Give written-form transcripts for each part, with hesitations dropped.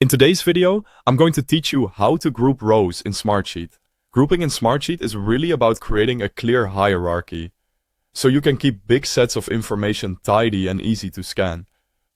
In today's video, I'm going to teach you how to group rows in Smartsheet. Grouping in Smartsheet is really about creating a clear hierarchy, so you can keep big sets of information tidy and easy to scan.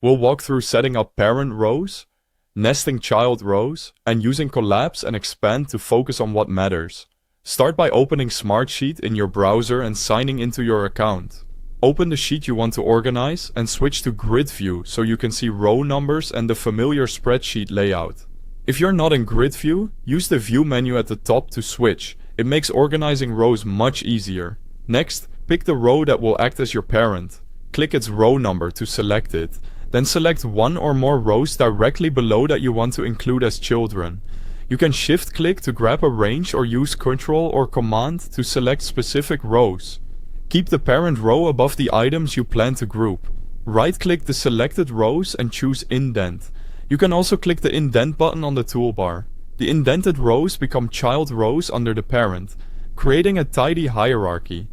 We'll walk through setting up parent rows, nesting child rows, and using collapse and expand to focus on what matters. Start by opening Smartsheet in your browser and signing into your account. Open the sheet you want to organize and switch to grid view so you can see row numbers and the familiar spreadsheet layout. If you're not in grid view, use the view menu at the top to switch. It makes organizing rows much easier. Next, pick the row that will act as your parent. Click its row number to select it. Then select one or more rows directly below that you want to include as children. You can shift-click to grab a range or use Ctrl or Command to select specific rows. Keep the parent row above the items you plan to group. Right-click the selected rows and choose Indent. You can also click the Indent button on the toolbar. The indented rows become child rows under the parent, creating a tidy hierarchy.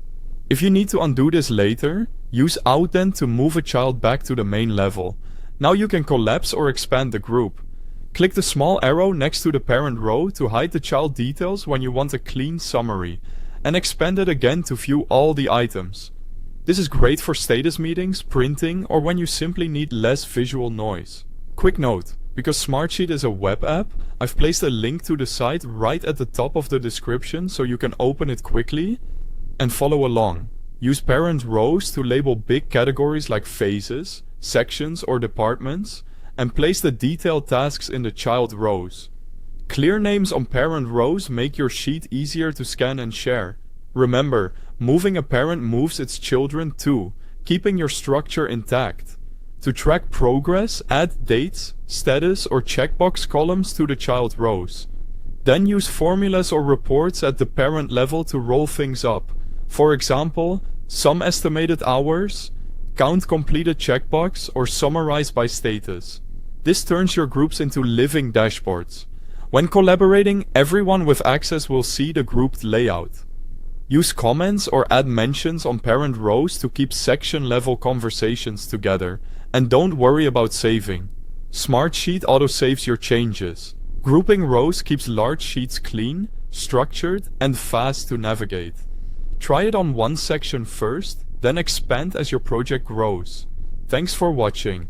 If you need to undo this later, use Outdent to move a child back to the main level. Now you can collapse or expand the group. Click the small arrow next to the parent row to hide the child details when you want a clean summary, and expand it again to view all the items. This is great for status meetings, printing, or when you simply need less visual noise. Quick note, because Smartsheet is a web app, I've placed a link to the site right at the top of the description so you can open it quickly and follow along. Use parent rows to label big categories like phases, sections, or departments, and place the detailed tasks in the child rows. Clear names on parent rows make your sheet easier to scan and share. Remember, moving a parent moves its children too, keeping your structure intact. To track progress, add dates, status, or checkbox columns to the child rows. Then use formulas or reports at the parent level to roll things up. For example, sum estimated hours, count completed checkbox, or summarize by status. This turns your groups into living dashboards. When collaborating, everyone with access will see the grouped layout. Use comments or add mentions on parent rows to keep section-level conversations together, and don't worry about saving. Smartsheet auto-saves your changes. Grouping rows keeps large sheets clean, structured, and fast to navigate. Try it on one section first, then expand as your project grows. Thanks for watching.